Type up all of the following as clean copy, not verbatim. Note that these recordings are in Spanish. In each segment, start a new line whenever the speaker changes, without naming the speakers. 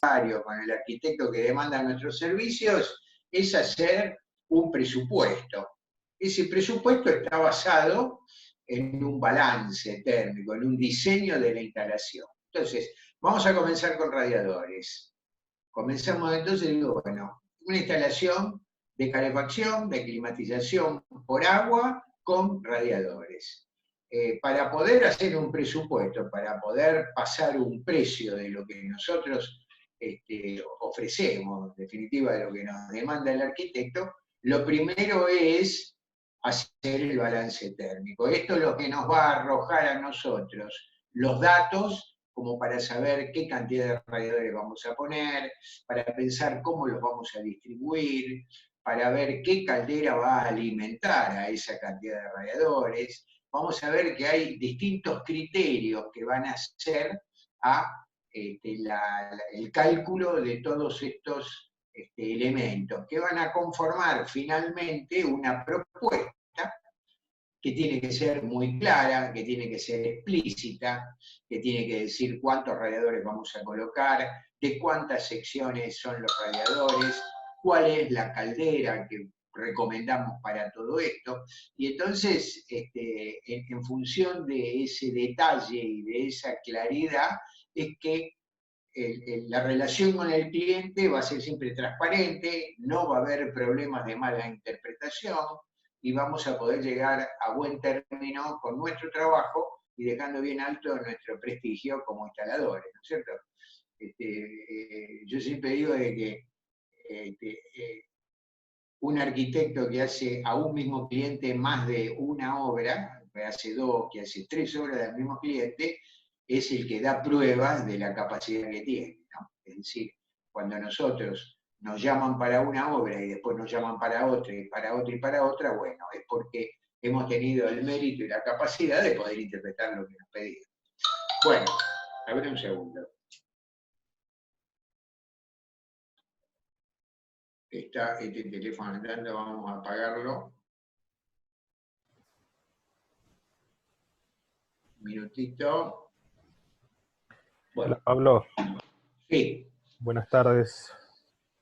con el arquitecto que demanda nuestros servicios, es hacer un presupuesto. Ese presupuesto está basado en un balance térmico, en un diseño de la instalación. Entonces, vamos a comenzar con radiadores. Comenzamos entonces, digo, bueno, una instalación de calefacción, de climatización por agua con radiadores. Para poder hacer un presupuesto, para poder pasar un precio de lo que nosotros ofrecemos, en definitiva de lo que nos demanda el arquitecto, lo primero es hacer el balance térmico. Esto es lo que nos va a arrojar a nosotros los datos como para saber qué cantidad de radiadores vamos a poner, para pensar cómo los vamos a distribuir, para ver qué caldera va a alimentar a esa cantidad de radiadores. Vamos a ver que hay distintos criterios que van a hacer a el cálculo de todos estos elementos, que van a conformar finalmente una propuesta que tiene que ser muy clara, que tiene que ser explícita, que tiene que decir cuántos radiadores vamos a colocar, de cuántas secciones son los radiadores, cuál es la caldera que recomendamos para todo esto. Y entonces, en función de ese detalle y de esa claridad, es que la relación con el cliente va a ser siempre transparente, no va a haber problemas de mala interpretación y vamos a poder llegar a buen término con nuestro trabajo y dejando bien alto nuestro prestigio como instaladores, ¿no es cierto? Yo siempre digo de que un arquitecto que hace a un mismo cliente más de una obra, que hace 2, que hace 3 obras del mismo cliente, es el que da pruebas de la capacidad que tiene, ¿no? Es decir, cuando nosotros nos llaman para una obra y después nos llaman para otra y para otra y para otra, bueno, es porque hemos tenido el mérito y la capacidad de poder interpretar lo que nos pedían. Bueno, a ver un segundo. Está este teléfono andando, vamos a apagarlo. Un minutito.
Bueno. Hola, Pablo.
Sí.
Buenas tardes.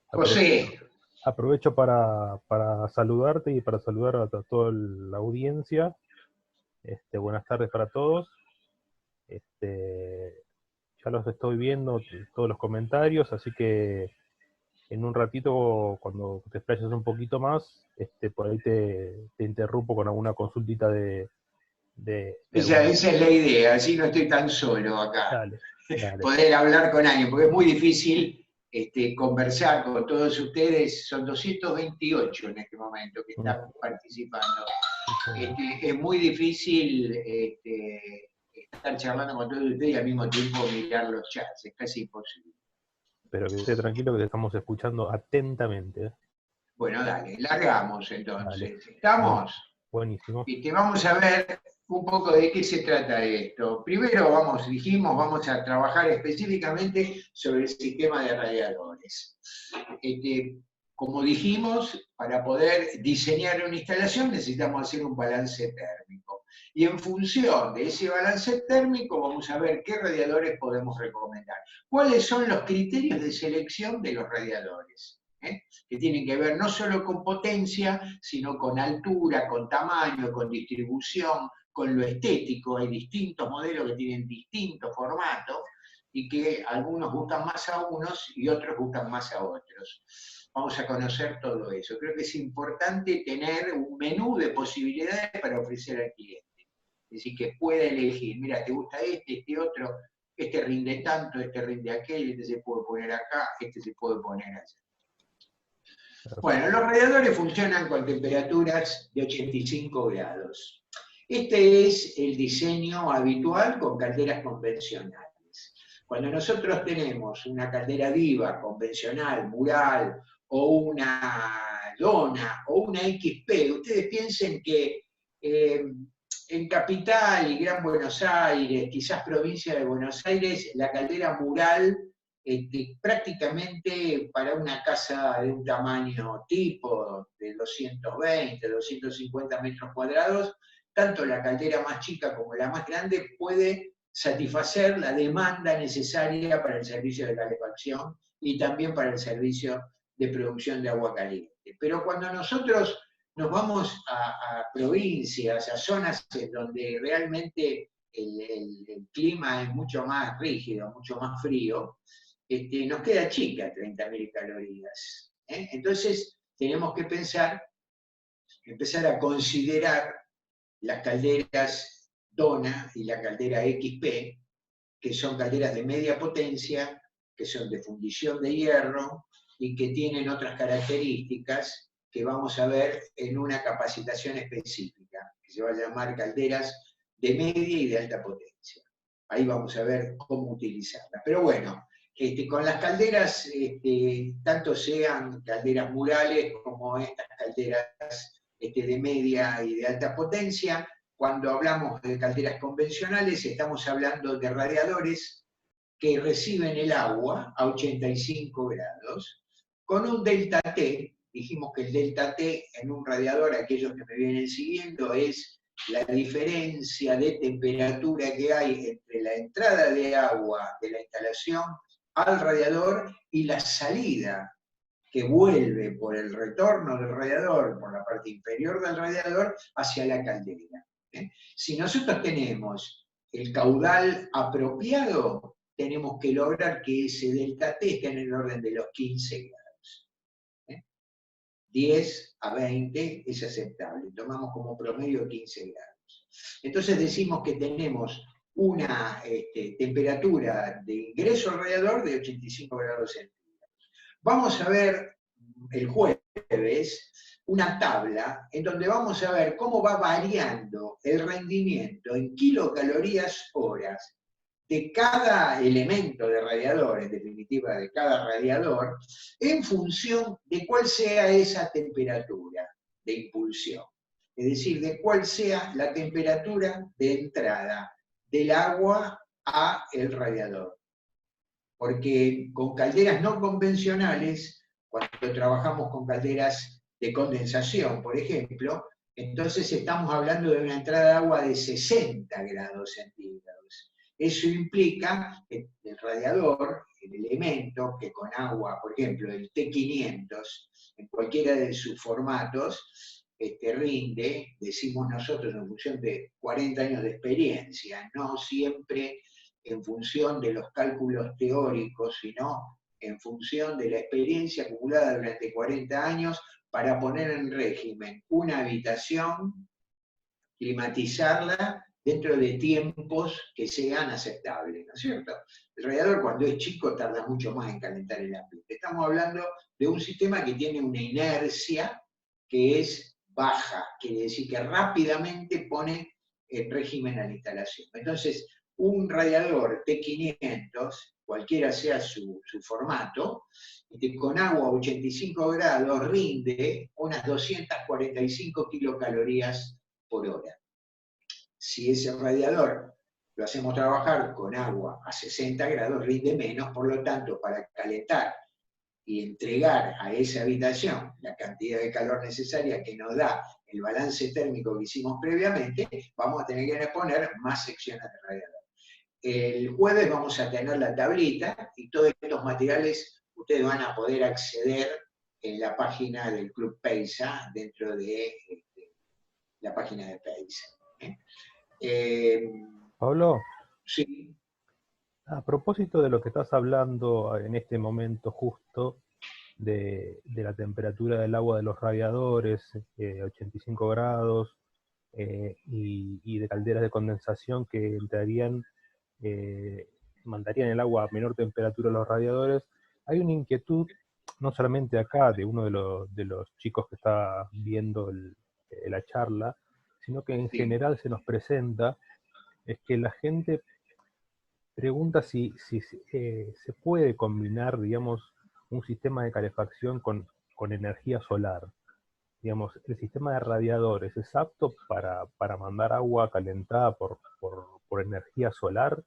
José.
Aprovecho para saludarte y para saludar a toda la audiencia. Buenas tardes para todos. Ya los estoy viendo, todos los comentarios, así que en un ratito, cuando te explayes un poquito más, por ahí te interrumpo con alguna consultita
esa es la idea, así no estoy tan solo acá.
Dale.
Poder hablar con alguien, porque es muy difícil conversar con todos ustedes. Son 228 en este momento que están participando. Es muy difícil estar charlando con todos ustedes y al mismo tiempo mirar los chats, es casi imposible.
Pero que esté tranquilo que te estamos escuchando atentamente.
Bueno, dale, largamos entonces.
Dale.
¿Estamos?
Buenísimo.
Vamos a ver un poco de qué se trata esto. Primero vamos a trabajar específicamente sobre el sistema de radiadores. Como dijimos, para poder diseñar una instalación necesitamos hacer un balance térmico. Y en función de ese balance térmico vamos a ver qué radiadores podemos recomendar. ¿Cuáles son los criterios de selección de los radiadores? Que tienen que ver no solo con potencia, sino con altura, con tamaño, con distribución, con lo estético. Hay distintos modelos que tienen distintos formatos y que algunos gustan más a unos y otros gustan más a otros. Vamos a conocer todo eso. Creo que es importante tener un menú de posibilidades para ofrecer al cliente. Es decir, que pueda elegir, mira, te gusta este otro, este rinde tanto, este rinde aquel, este se puede poner acá, este se puede poner allá. Bueno, los radiadores funcionan con temperaturas de 85 grados. Este es el diseño habitual con calderas convencionales. Cuando nosotros tenemos una caldera viva, convencional, mural, o una lona, o una XP, ustedes piensen que en Capital y Gran Buenos Aires, quizás provincia de Buenos Aires, la caldera mural prácticamente para una casa de un tamaño tipo de 220, 250 metros cuadrados, tanto la caldera más chica como la más grande puede satisfacer la demanda necesaria para el servicio de calefacción y también para el servicio de producción de agua caliente. Pero cuando nosotros nos vamos a provincias, a zonas en donde realmente el clima es mucho más rígido, mucho más frío, nos queda chica 30.000 calorías. Entonces tenemos que empezar a considerar las calderas Dona y la caldera XP, que son calderas de media potencia, que son de fundición de hierro y que tienen otras características que vamos a ver en una capacitación específica, que se va a llamar calderas de media y de alta potencia. Ahí vamos a ver cómo utilizarlas. Pero bueno, con las calderas, tanto sean calderas murales como estas calderas de media y de alta potencia, cuando hablamos de calderas convencionales, estamos hablando de radiadores que reciben el agua a 85 grados, con un delta T. Dijimos que el delta T en un radiador, aquellos que me vienen siguiendo, es la diferencia de temperatura que hay entre la entrada de agua de la instalación al radiador y la salida que vuelve por el retorno del radiador, por la parte inferior del radiador, hacia la caldera. Si nosotros tenemos el caudal apropiado, tenemos que lograr que ese delta T esté en el orden de los 15 grados. 10 a 20 es aceptable, tomamos como promedio 15 grados. Entonces decimos que tenemos una temperatura de ingreso al radiador de 85 grados centígrados. Vamos a ver el jueves una tabla en donde vamos a ver cómo va variando el rendimiento en kilocalorías horas de cada elemento de radiador, en definitiva de cada radiador, en función de cuál sea esa temperatura de impulsión. Es decir, de cuál sea la temperatura de entrada del agua a el radiador. Porque con calderas no convencionales, cuando trabajamos con calderas de condensación, por ejemplo, entonces estamos hablando de una entrada de agua de 60 grados centígrados. Eso implica que el radiador, el elemento que con agua, por ejemplo, el T500, en cualquiera de sus formatos, rinde, decimos nosotros en función de 40 años de experiencia, no siempre en función de los cálculos teóricos, sino en función de la experiencia acumulada durante 40 años para poner en régimen una habitación, climatizarla dentro de tiempos que sean aceptables, ¿no es cierto? El radiador cuando es chico tarda mucho más en calentar el ambiente. Estamos hablando de un sistema que tiene una inercia que es baja, quiere decir que rápidamente pone en régimen a la instalación. Entonces, un radiador T500, cualquiera sea su formato, con agua a 85 grados rinde unas 245 kilocalorías por hora. Si ese radiador lo hacemos trabajar con agua a 60 grados, rinde menos, por lo tanto, para calentar y entregar a esa habitación la cantidad de calor necesaria que nos da el balance térmico que hicimos previamente, vamos a tener que poner más secciones de radiador. El jueves vamos a tener la tablita y todos estos materiales ustedes van a poder acceder en la página del Club PEISA, dentro de la página de PEISA.
Pablo,
Sí.
a propósito de lo que estás hablando en este momento justo, de la temperatura del agua de los radiadores, 85 grados, y de calderas de condensación que entrarían, mandarían el agua a menor temperatura a los radiadores, hay una inquietud, no solamente acá, de uno de los chicos que está viendo la charla, sino que en general se nos presenta, es que la gente pregunta si se puede combinar, digamos, un sistema de calefacción con energía solar. Digamos, el sistema de radiadores es apto para mandar agua calentada por energía solar,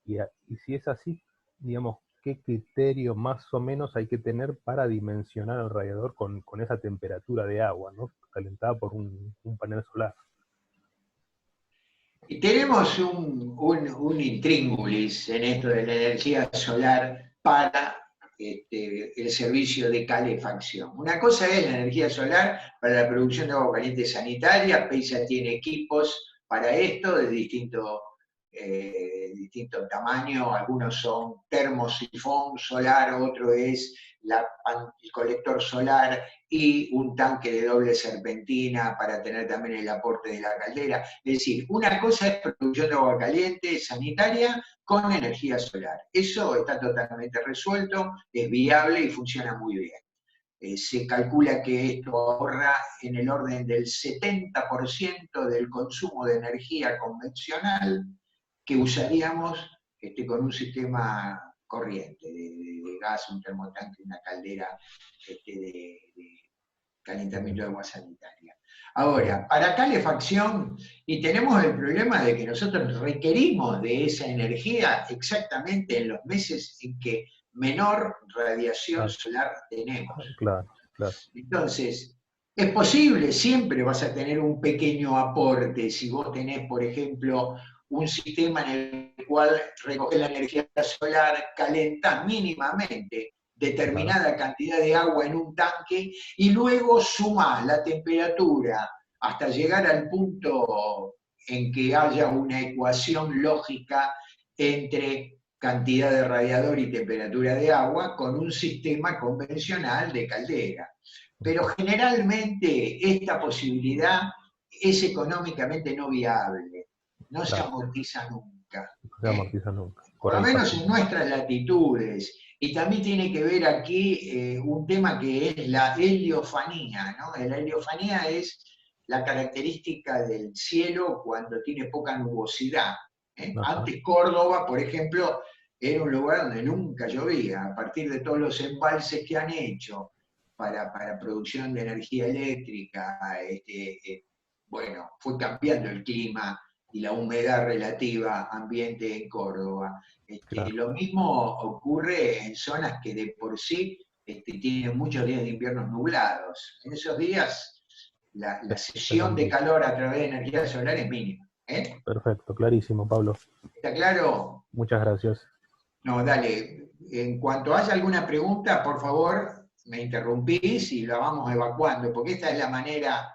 y si es así, digamos, ¿qué criterio más o menos hay que tener para dimensionar el radiador con esa temperatura de agua, ¿no? Calentada por un panel solar?
Y tenemos un intríngulis en esto de la energía solar para el servicio de calefacción. Una cosa es la energía solar para la producción de agua caliente sanitaria. PEISA tiene equipos para esto de distinto tamaño. Algunos son termosifón solar, otro es el colector solar y un tanque de doble serpentina para tener también el aporte de la caldera. Es decir, una cosa es producción de agua caliente sanitaria con energía solar. Eso está totalmente resuelto, es viable y funciona muy bien. Se calcula que esto ahorra en el orden del 70% del consumo de energía convencional que usaríamos con un sistema corriente de gas, un termotanque, una caldera de calentamiento de agua sanitaria. Ahora, para calefacción, y tenemos el problema de que nosotros requerimos de esa energía exactamente en los meses en que menor radiación solar tenemos.
Claro, claro.
Entonces, es posible, siempre vas a tener un pequeño aporte si vos tenés, por ejemplo, un sistema en el cual recoges la energía solar, calentás mínimamente determinada cantidad de agua en un tanque y luego sumás la temperatura hasta llegar al punto en que haya una ecuación lógica entre cantidad de radiador y temperatura de agua con un sistema convencional de caldera. Pero generalmente esta posibilidad es económicamente no viable, no se amortiza nunca.
No se amortiza nunca.
Por lo menos en nuestras latitudes. Y también tiene que ver aquí un tema que es la heliofanía, ¿no? La heliofanía es la característica del cielo cuando tiene poca nubosidad. Antes Córdoba, por ejemplo, era un lugar donde nunca llovía. A partir de todos los embalses que han hecho para producción de energía eléctrica, bueno, fue cambiando el clima y la humedad relativa ambiente en Córdoba.
Claro.
Lo mismo ocurre en zonas que de por sí tienen muchos días de inviernos nublados. En esos días la cesión de calor a través de energía solar es mínima.
Perfecto, clarísimo, Pablo.
¿Está claro?
Muchas gracias.
No, dale. En cuanto haya alguna pregunta, por favor, me interrumpís y la vamos evacuando, porque esta es la manera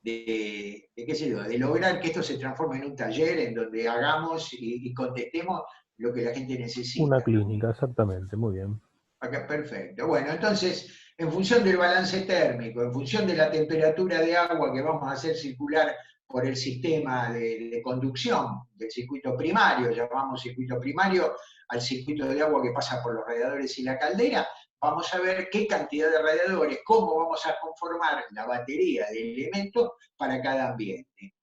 qué sé yo, de lograr que esto se transforme en un taller en donde hagamos y contestemos lo que la gente necesita.
Una clínica, exactamente, muy bien.
Acá, perfecto. Bueno, entonces, en función del balance térmico, en función de la temperatura de agua que vamos a hacer circular por el sistema de conducción del circuito primario, llamamos circuito primario al circuito de agua que pasa por los radiadores y la caldera, vamos a ver qué cantidad de radiadores, cómo vamos a conformar la batería de elementos para cada ambiente.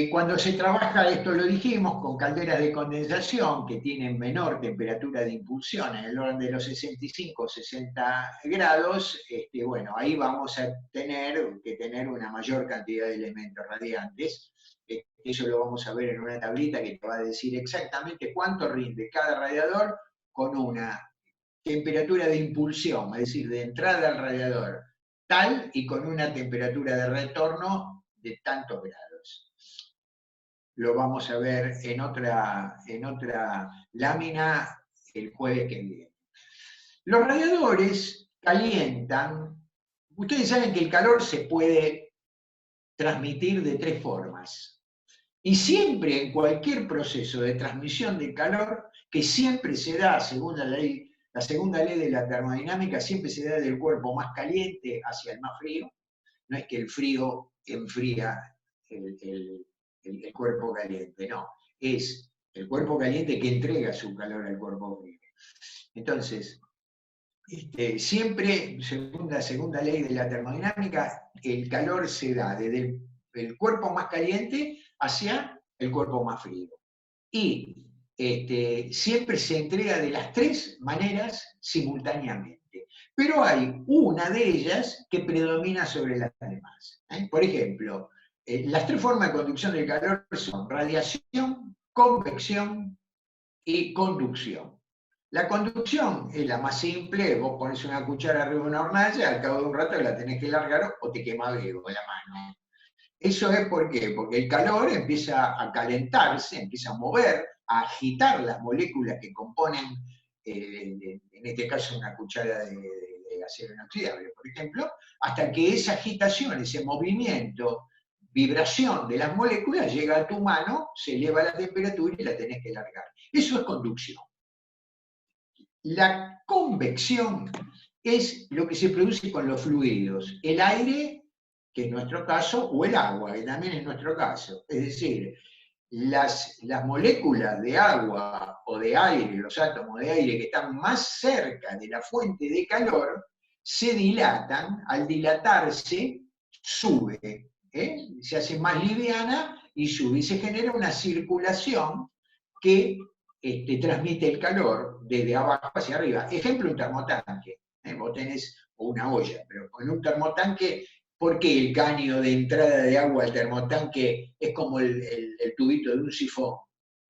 Cuando se trabaja, esto lo dijimos, con calderas de condensación que tienen menor temperatura de impulsión, en el orden de los 65 o 60 grados, bueno, ahí vamos a tener que tener una mayor cantidad de elementos radiantes. Eso lo vamos a ver en una tablita que te va a decir exactamente cuánto rinde cada radiador con una temperatura de impulsión, es decir, de entrada al radiador, tal y con una temperatura de retorno de tantos grados. Lo vamos a ver en otra lámina el jueves que viene. Los radiadores calientan. Ustedes saben que el calor se puede transmitir de tres formas. Y siempre en cualquier proceso de transmisión de calor, que siempre se da, según la segunda ley de la termodinámica, siempre se da del cuerpo más caliente hacia el más frío. No es que el frío enfría el cuerpo caliente, no. Es el cuerpo caliente que entrega su calor al cuerpo frío. Entonces, siempre, según la segunda ley de la termodinámica, el calor se da desde el cuerpo más caliente hacia el cuerpo más frío. Y siempre se entrega de las tres maneras simultáneamente. Pero hay una de ellas que predomina sobre las demás. Por ejemplo, las tres formas de conducción del calor son radiación, convección y conducción. La conducción es la más simple, vos pones una cuchara arriba de una hornalla, al cabo de un rato la tenés que largar o te quema vivo la mano. Eso es ¿por qué? Porque el calor empieza a calentarse, empieza a mover, a agitar las moléculas que componen, en este caso una cuchara de acero inoxidable, por ejemplo, hasta que esa agitación, ese movimiento, vibración de las moléculas llega a tu mano, se eleva la temperatura y la tenés que largar. Eso es conducción. La convección es lo que se produce con los fluidos, el aire, que es nuestro caso, o el agua, que también es nuestro caso. Es decir, las moléculas de agua o de aire, los átomos de aire que están más cerca de la fuente de calor, se dilatan, al dilatarse sube, se hace más liviana y sube, y se genera una circulación que transmite el calor desde abajo hacia arriba. Ejemplo, un termotanque. Vos tenés una olla, pero con un termotanque, ¿por qué el caño de entrada de agua al termotanque es como el tubito de un sifón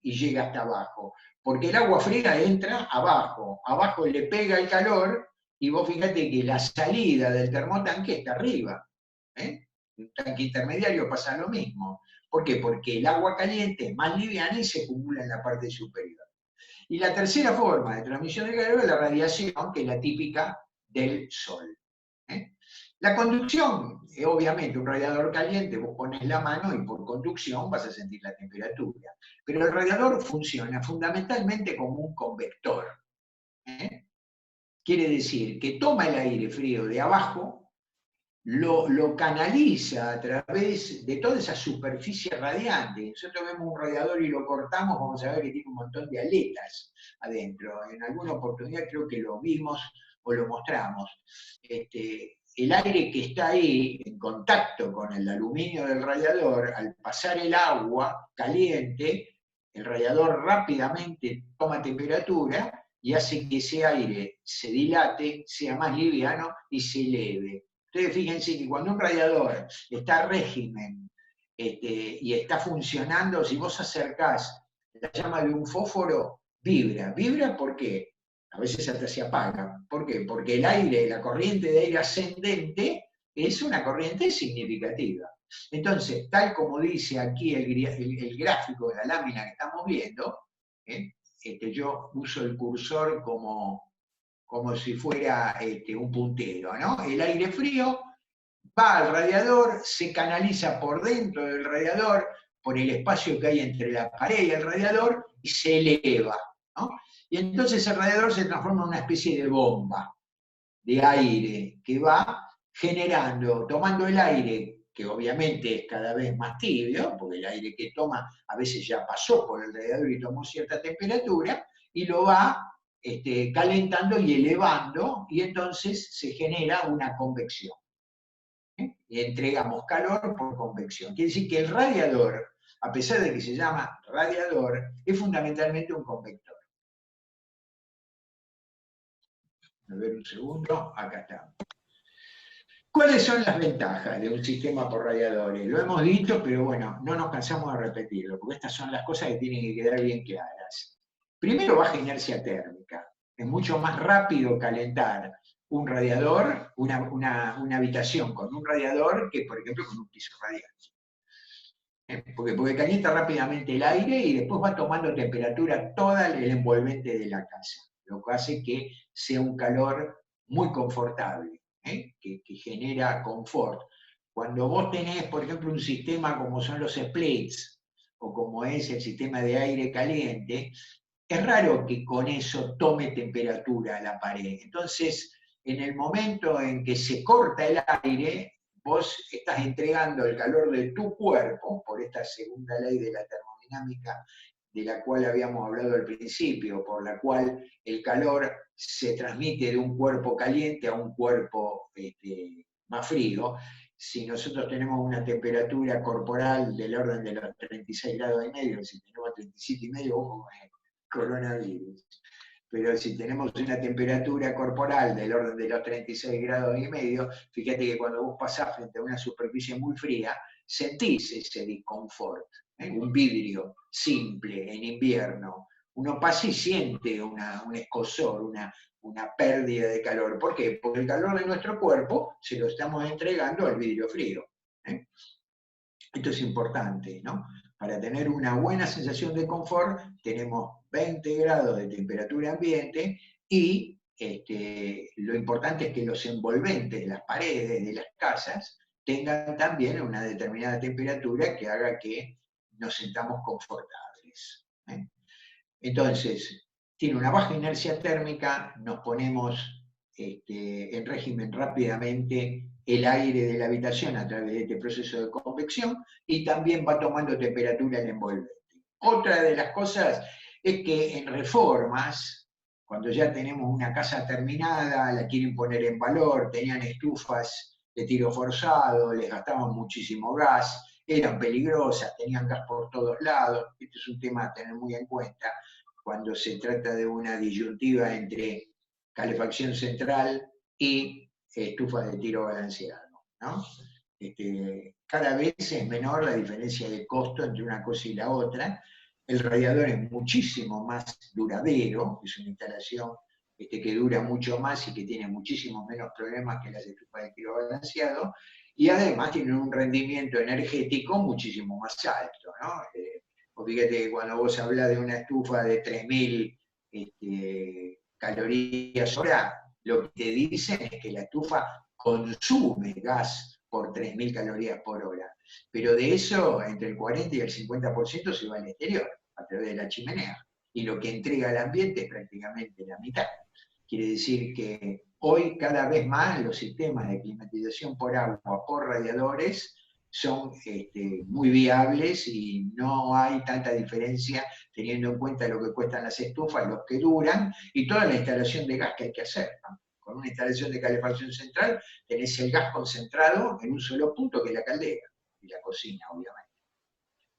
y llega hasta abajo? Porque el agua fría entra abajo, abajo le pega el calor y vos fíjate que la salida del termotanque está arriba. En un tanque intermediario pasa lo mismo. ¿Por qué? Porque el agua caliente es más liviana y se acumula en la parte superior. Y la tercera forma de transmisión de calor es la radiación, que es la típica del sol. La conducción, obviamente, un radiador caliente, vos pones la mano y por conducción vas a sentir la temperatura. Pero el radiador funciona fundamentalmente como un convector. Quiere decir que toma el aire frío de abajo, lo canaliza a través de toda esa superficie radiante. Nosotros vemos un radiador y lo cortamos, vamos a ver que tiene un montón de aletas adentro. En alguna oportunidad creo que lo vimos o lo mostramos. El aire que está ahí en contacto con el aluminio del radiador, al pasar el agua caliente, el radiador rápidamente toma temperatura y hace que ese aire se dilate, sea más liviano y se eleve. Ustedes fíjense que cuando un radiador está a régimen y está funcionando, si vos acercás la llama de un fósforo, vibra. ¿Vibra por qué? A veces hasta se apaga. ¿Por qué? Porque el aire, la corriente de aire ascendente, es una corriente significativa. Entonces, tal como dice aquí el gráfico de la lámina que estamos viendo, yo uso el cursor como si fuera un puntero, ¿no? El aire frío va al radiador, se canaliza por dentro del radiador, por el espacio que hay entre la pared y el radiador, y se eleva, ¿no? Y entonces el radiador se transforma en una especie de bomba de aire que va generando, tomando el aire, que obviamente es cada vez más tibio, porque el aire que toma a veces ya pasó por el radiador y tomó cierta temperatura, y lo va calentando y elevando, y entonces se genera una convección. Y entregamos calor por convección. Quiere decir que el radiador, a pesar de que se llama radiador, es fundamentalmente un convector. A ver un segundo, acá está. ¿Cuáles son las ventajas de un sistema por radiadores? Lo hemos dicho, pero bueno, no nos cansamos de repetirlo, porque estas son las cosas que tienen que quedar bien claras. Primero, baja inercia térmica. Es mucho más rápido calentar un radiador, una habitación con un radiador, que por ejemplo con un piso radiante. Porque calienta rápidamente el aire y después va tomando temperatura toda el envolvente de la casa, lo que hace que sea un calor muy confortable, que genera confort. Cuando vos tenés, por ejemplo, un sistema como son los splits, o como es el sistema de aire caliente, es raro que con eso tome temperatura la pared. Entonces, en el momento en que se corta el aire, vos estás entregando el calor de tu cuerpo, por esta segunda ley de la termodinámica de la cual habíamos hablado al principio, por la cual el calor se transmite de un cuerpo caliente a un cuerpo más frío. Si nosotros tenemos una temperatura corporal del orden de los 36 grados y medio, si tenemos 37 y medio, ojo con el coronavirus. Pero si tenemos una temperatura corporal del orden de los 36 grados y medio, fíjate que cuando vos pasás frente a una superficie muy fría, sentís ese disconfort. Un vidrio simple en invierno, uno pasa y siente un escozor, una pérdida de calor. ¿Por qué? Porque el calor de nuestro cuerpo se lo estamos entregando al vidrio frío. Esto es importante, ¿no? Para tener una buena sensación de confort, tenemos 20 grados de temperatura ambiente y lo importante es que los envolventes, las paredes de las casas, tengan también una determinada temperatura que haga que nos sintamos confortables. ¿Eh? Entonces, tiene una baja inercia térmica, nos ponemos en régimen rápidamente el aire de la habitación a través de este proceso de convección y también va tomando temperatura el envolvente. Otra de las cosas es que en reformas, cuando ya tenemos una casa terminada, la quieren poner en valor, tenían estufas de tiro forzado, les gastaban muchísimo gas, eran peligrosas, tenían gas por todos lados, este es un tema a tener muy en cuenta cuando se trata de una disyuntiva entre calefacción central y estufa de tiro balanceado, ¿no? Cada vez es menor la diferencia de costo entre una cosa y la otra. El radiador es muchísimo más duradero, es una instalación que dura mucho más y que tiene muchísimos menos problemas que las estufas de tiro balanceado, y además tienen un rendimiento energético muchísimo más alto, ¿no? Fíjate que cuando vos hablas de una estufa de 3000 calorías hora, lo que te dicen es que la estufa consume gas por 3000 calorías por hora. Pero de eso, entre el 40 y el 50% se va al exterior, a través de la chimenea. Y lo que entrega al ambiente es prácticamente la mitad. Quiere decir que hoy cada vez más los sistemas de climatización por agua, por radiadores, son muy viables y no hay tanta diferencia teniendo en cuenta lo que cuestan las estufas, los que duran y toda la instalación de gas que hay que hacer, ¿no? Con una instalación de calefacción central tenés el gas concentrado en un solo punto que es la caldera y la cocina, obviamente.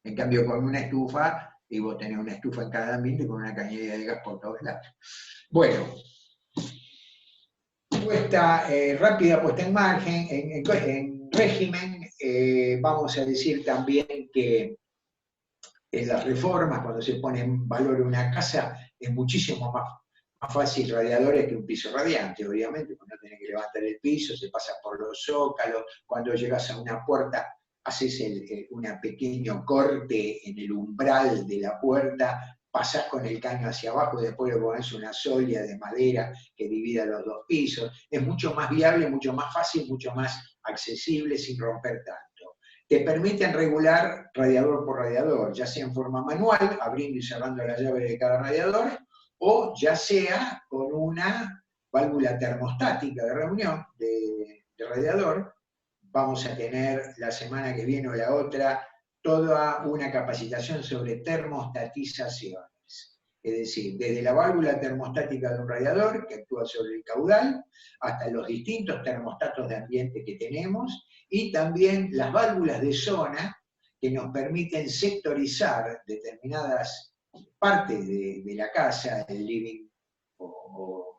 En cambio, con una estufa, y vos tenés una estufa en cada ambiente con una cañería de gas por todos lados. Bueno, rápida puesta en margen, en régimen, vamos a decir también que en las reformas, cuando se pone en valor una casa, es muchísimo más fácil radiadores que un piso radiante, obviamente, porque no tenés que levantar el piso, se pasa por los zócalos, cuando llegas a una puerta haces un pequeño corte en el umbral de la puerta, pasás con el caño hacia abajo y después le pones una solia de madera que divida los dos pisos. Es mucho más viable, mucho más fácil, mucho más accesible sin romper tanto. Te permiten regular radiador por radiador, ya sea en forma manual, abriendo y cerrando la llave de cada radiador, o ya sea con una válvula termostática de reunión de radiador. Vamos a tener la semana que viene o la otra toda una capacitación sobre termostatizaciones. Es decir, desde la válvula termostática de un radiador que actúa sobre el caudal, hasta los distintos termostatos de ambiente que tenemos, y también las válvulas de zona que nos permiten sectorizar determinadas partes de la casa, el living o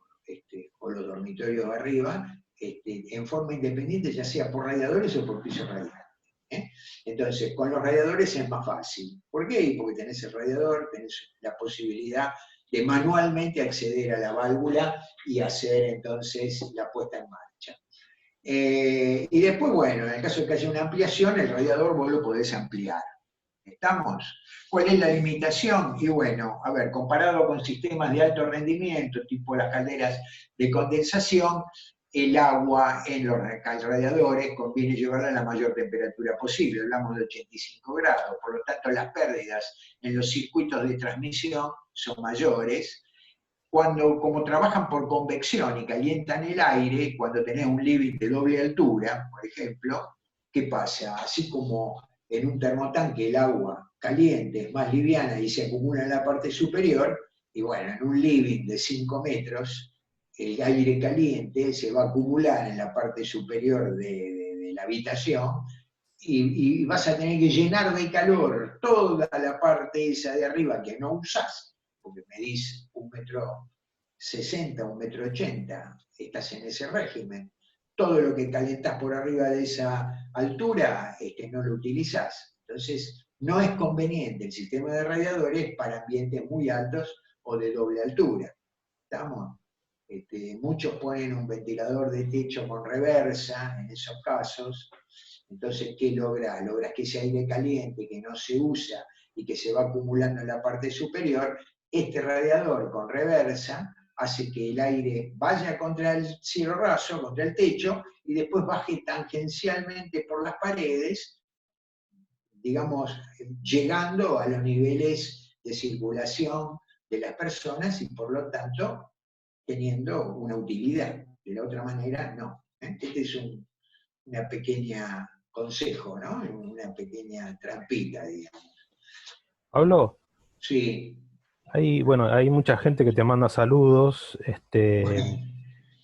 los dormitorios arriba, en forma independiente, ya sea por radiadores o por piso radiante. Entonces, con los radiadores es más fácil. ¿Por qué? Porque tenés el radiador, tenés la posibilidad de manualmente acceder a la válvula y hacer entonces la puesta en marcha. Y después, bueno, en el caso de que haya una ampliación, el radiador vos lo podés ampliar. ¿Estamos? ¿Cuál es la limitación? Y bueno, a ver, comparado con sistemas de alto rendimiento, tipo las calderas de condensación, el agua en los radiadores conviene llevarla a la mayor temperatura posible, hablamos de 85 grados, por lo tanto las pérdidas en los circuitos de transmisión son mayores. Como trabajan por convección y calientan el aire, cuando tenés un living de doble altura, por ejemplo, ¿qué pasa? Así como en un termotanque el agua caliente es más liviana y se acumula en la parte superior, y bueno, en un living de 5 metros, el aire caliente se va a acumular en la parte superior de la habitación y vas a tener que llenar de calor toda la parte esa de arriba que no usás, porque medís 1,60 m, 1,80 m, estás en ese régimen. Todo lo que calentás por arriba de esa altura no lo utilizás. Entonces, no es conveniente el sistema de radiadores para ambientes muy altos o de doble altura. ¿Estamos? Muchos ponen un ventilador de techo con reversa en esos casos, Entonces, ¿qué lográs? Lográs que ese aire caliente que no se usa y que se va acumulando en la parte superior, este radiador con reversa hace que el aire vaya contra el cielo raso, contra el techo, y después baje tangencialmente por las paredes, digamos, llegando a los niveles de circulación de las personas y por lo tanto teniendo una utilidad. De la otra manera, no. Este es una pequeña consejo, ¿no? Una pequeña trampita, digamos.
Pablo,
Sí.
bueno, hay mucha gente que te manda saludos,
Bueno,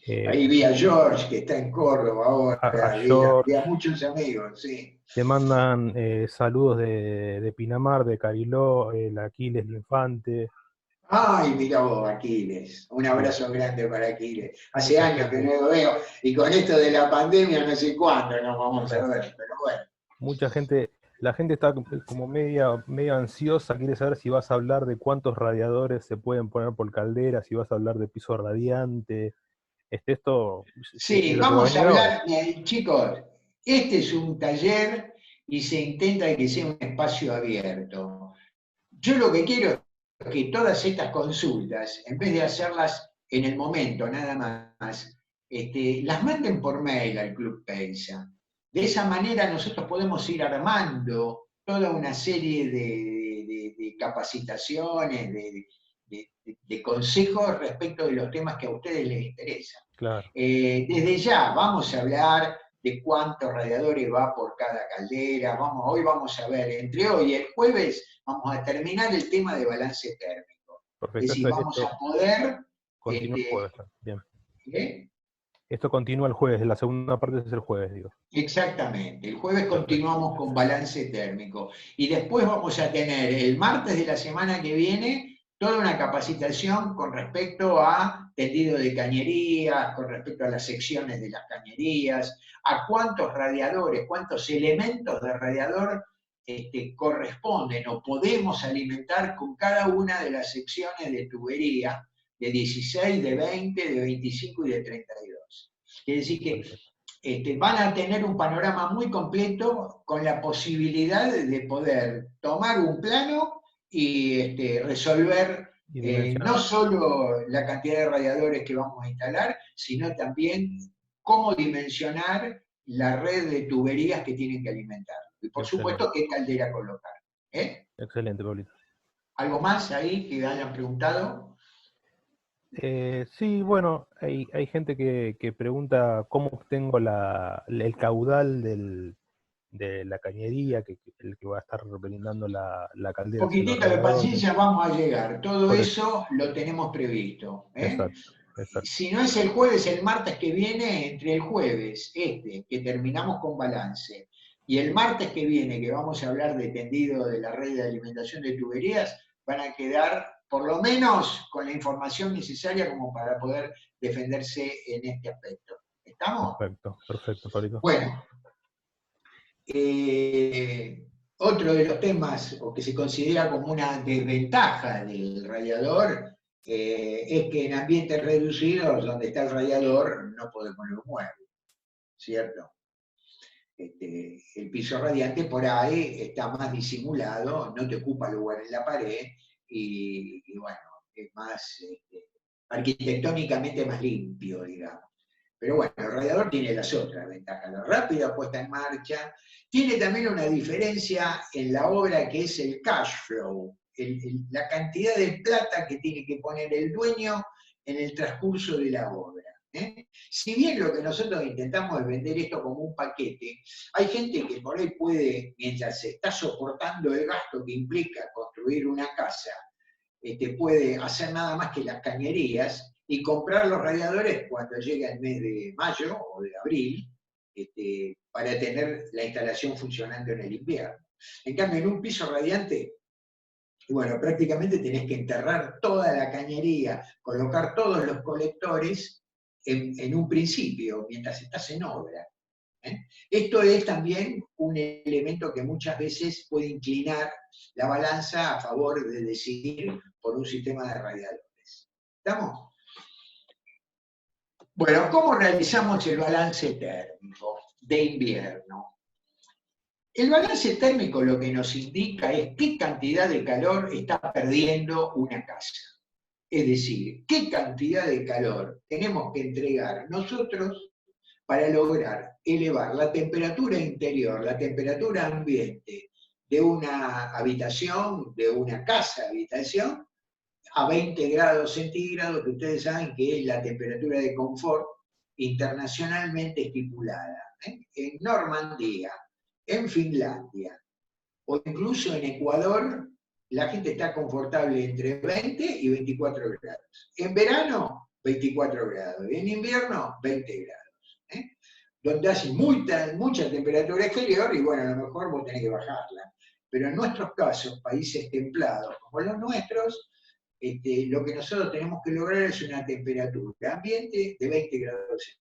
eh,
ahí vi a George, que está en Córdoba
a
ahora, vi a
George,
muchos amigos, sí.
te mandan saludos de Pinamar, de Cariló, el Aquiles, el Infante,
Ay, mira vos, Aquiles. Un
sí,
abrazo grande para Aquiles. Hace
mucha
años que
gente,
no lo veo, y con esto de la pandemia no sé cuándo nos vamos a
claro,
ver, pero bueno.
mucha gente, la gente está como media ansiosa, quiere saber si vas a hablar de cuántos radiadores se pueden poner por caldera, si vas a hablar de piso radiante, esto
Sí,
es lo que va a
vamos a
venir ahora.
hablar, chicos, este es un taller y se intenta que sea un espacio abierto. Yo lo que quiero es que todas estas consultas, en vez de hacerlas en el momento nada más, las manden por mail al Club Pensa. De esa manera nosotros podemos ir armando toda una serie de capacitaciones, de consejos respecto de los temas que a ustedes les interesan.
Claro,
Desde ya vamos a hablar de cuántos radiadores va por cada caldera. Hoy vamos a ver, entre hoy y el jueves, vamos a terminar el tema de balance térmico. Es
perfecto,
decir, vamos
esto
a poder...
continúa el jueves, bien.
¿eh?
Esto continúa el jueves, la segunda parte es el jueves, digo.
Exactamente. El jueves
Perfecto.
continuamos con balance térmico. Y después vamos a tener el martes de la semana que viene toda una capacitación con respecto a tendido de cañerías, con respecto a las secciones de las cañerías, a cuántos radiadores, cuántos elementos de radiador corresponden o podemos alimentar con cada una de las secciones de tubería de 16, de 20, de 25 y de 32. Quiere decir que
Perfecto.
van a tener un panorama muy completo con la posibilidad de poder tomar un plano y resolver
Y
no
dimensionar.
solo la cantidad de radiadores que vamos a instalar, sino también cómo dimensionar la red de tuberías que tienen que alimentar. Y por
Excelente.
supuesto, qué caldera colocar. ¿Eh?
Excelente, Pablito.
¿Algo más ahí que hayan preguntado?
Sí, bueno, hay gente que pregunta cómo obtengo el caudal de la cañería, el que va a estar brindando la caldera hacia los
Poquitito de
radiadores.
paciencia, vamos a llegar. Todo
Por eso,
eso lo tenemos previsto.
exacto, exacto.
Si no es el jueves, el martes que viene, entre el jueves, que terminamos con balance, y el martes que viene, que vamos a hablar de tendido de la red de alimentación de tuberías, van a quedar por lo menos con la información necesaria como para poder defenderse en este aspecto. ¿Estamos?
Perfecto, perfecto, Pablito.
Bueno, otro de los temas, o que se considera como una desventaja del radiador, es que en ambientes reducidos, donde está el radiador, no podemos poner un mueble, ¿cierto? El piso radiante por ahí está más disimulado, no te ocupa lugar en la pared y bueno, es más arquitectónicamente más limpio, digamos. Pero bueno, el radiador tiene las otras ventajas, la rápida puesta en marcha, tiene también una diferencia en la obra que es el cash flow, la cantidad de plata que tiene que poner el dueño en el transcurso de la obra. Si bien lo que nosotros intentamos es vender esto como un paquete, hay gente que por ahí puede, mientras se está soportando el gasto que implica construir una casa, puede hacer nada más que las cañerías y comprar los radiadores cuando llega el mes de mayo o de abril, para tener la instalación funcionando en el invierno. En cambio, en un piso radiante, bueno, prácticamente tenés que enterrar toda la cañería, colocar todos los colectores en un principio, mientras estás en obra. Esto es también un elemento que muchas veces puede inclinar la balanza a favor de decidir por un sistema de radiadores. ¿Estamos? Bueno, ¿cómo realizamos el balance térmico de invierno? El balance térmico lo que nos indica es qué cantidad de calor está perdiendo una casa. Es decir, qué cantidad de calor tenemos que entregar nosotros para lograr elevar la temperatura interior, la temperatura ambiente de una habitación, de una casa habitación, a 20 grados centígrados, que ustedes saben que es la temperatura de confort internacionalmente estipulada. En Normandía, en Finlandia, o incluso en Ecuador, la gente está confortable entre 20 y 24 grados. En verano, 24 grados. Y en invierno, 20 grados. Donde hace mucha temperatura exterior y bueno, a lo mejor vos tenés que bajarla. Pero en nuestros casos, países templados como los nuestros, lo que nosotros tenemos que lograr es una temperatura ambiente de 20 grados centígrados.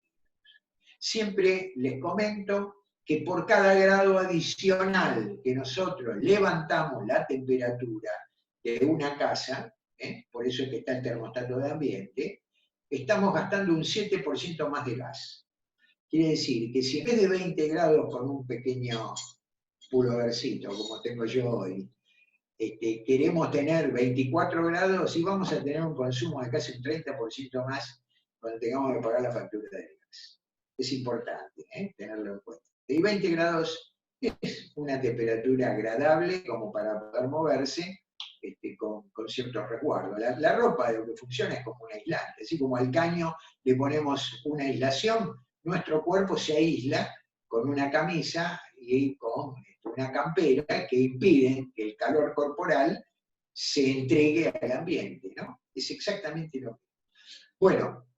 Siempre les comento que por cada grado adicional que nosotros levantamos la temperatura de una casa, por eso es que está el termostato de ambiente, estamos gastando un 7% más de gas. Quiere decir que si en vez de 20 grados con un pequeño pullovercito, como tengo yo hoy, queremos tener 24 grados y vamos a tener un consumo de casi un 30% más cuando tengamos que pagar la factura del gas. Es importante tenerlo en cuenta. Y 20 grados es una temperatura agradable como para poder moverse con ciertos resguardos. La ropa de lo que funciona es como un aislante, así como al caño le ponemos una aislación, nuestro cuerpo se aísla con una camisa y con una campera que impiden que el calor corporal se entregue al ambiente, ¿no? Es exactamente lo mismo. Bueno,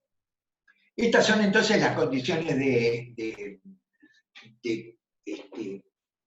estas son entonces las condiciones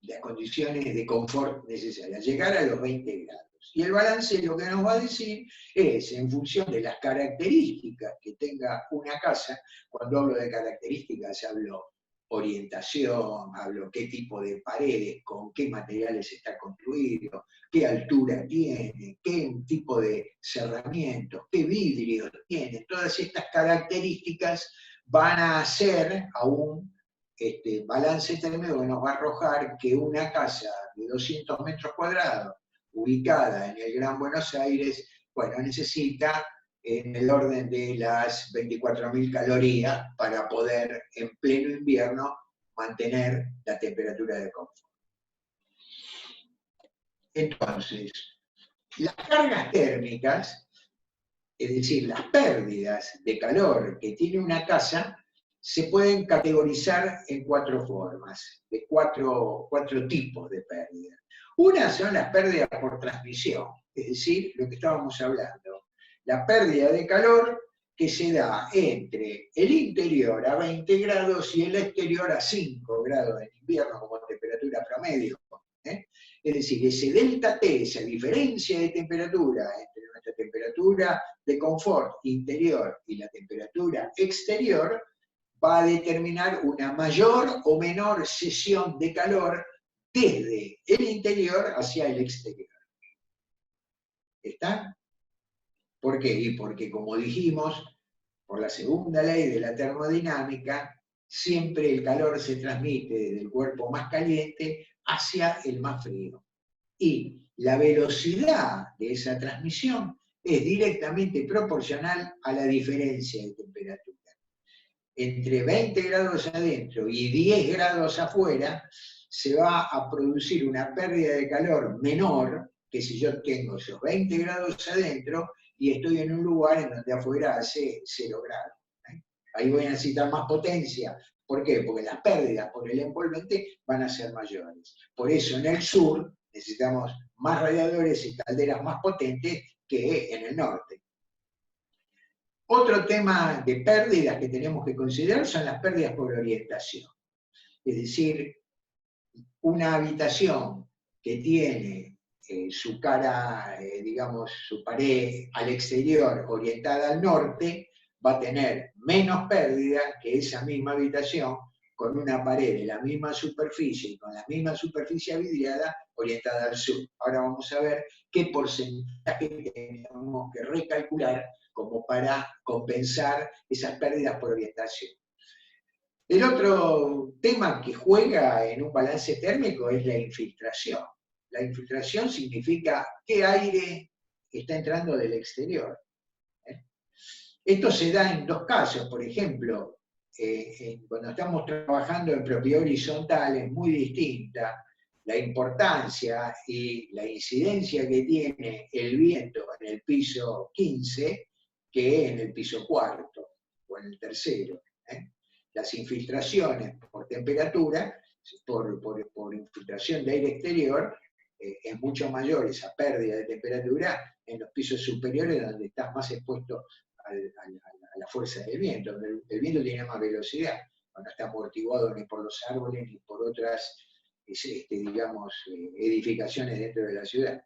las condiciones de confort necesarias, llegar a los 20 grados. Y el balance lo que nos va a decir es, en función de las características que tenga una casa, cuando hablo de características hablo orientación, hablo qué tipo de paredes, con qué materiales está construido, qué altura tiene, qué tipo de cerramientos, qué vidrios tiene. Todas estas características van a hacer a un balance térmico que nos va a arrojar que una casa de 200 metros cuadrados, ubicada en el Gran Buenos Aires, bueno, necesita en el orden de las 24.000 calorías para poder en pleno invierno mantener la temperatura de confort. Entonces, las cargas térmicas, es decir, las pérdidas de calor que tiene una casa, se pueden categorizar en 4 formas, de cuatro tipos de pérdidas. Una son las pérdidas por transmisión, es decir, lo que estábamos hablando, la pérdida de calor que se da entre el interior a 20 grados y el exterior a 5 grados en invierno como temperatura promedio. Es decir, ese delta T, esa diferencia de temperatura entre nuestra temperatura de confort interior y la temperatura exterior, va a determinar una mayor o menor cesión de calor desde el interior hacia el exterior. ¿Está? ¿Por qué? Y porque, como dijimos, por la segunda ley de la termodinámica, siempre el calor se transmite desde el cuerpo más caliente hacia el más frío. Y la velocidad de esa transmisión es directamente proporcional a la diferencia de temperatura. Entre 20 grados adentro y 10 grados afuera, se va a producir una pérdida de calor menor que si yo tengo esos 20 grados adentro y estoy en un lugar en donde afuera hace 0 grados. Ahí voy a necesitar más potencia. ¿Por qué? Porque las pérdidas por el envolvente van a ser mayores. Por eso en el sur necesitamos más radiadores y calderas más potentes que en el norte. Otro tema de pérdidas que tenemos que considerar son las pérdidas por orientación. Es decir, una habitación que tiene su cara, digamos, su pared al exterior orientada al norte, va a tener menos pérdida que esa misma habitación con una pared de la misma superficie y con la misma superficie vidriada orientada al sur. Ahora vamos a ver qué porcentaje tenemos que recalcular como para compensar esas pérdidas por orientación. El otro tema que juega en un balance térmico es la infiltración. La infiltración significa qué aire está entrando del exterior. Esto se da en dos casos, por ejemplo, cuando estamos trabajando en propiedad horizontal es muy distinta la importancia y la incidencia que tiene el viento en el piso 15 que en el piso cuarto o en el tercero. Las infiltraciones por temperatura, por infiltración de aire exterior, es mucho mayor esa pérdida de temperatura en los pisos superiores donde estás más expuesto a la fuerza del viento. El viento tiene más velocidad, no está amortiguado ni por los árboles ni por otras digamos, edificaciones dentro de la ciudad.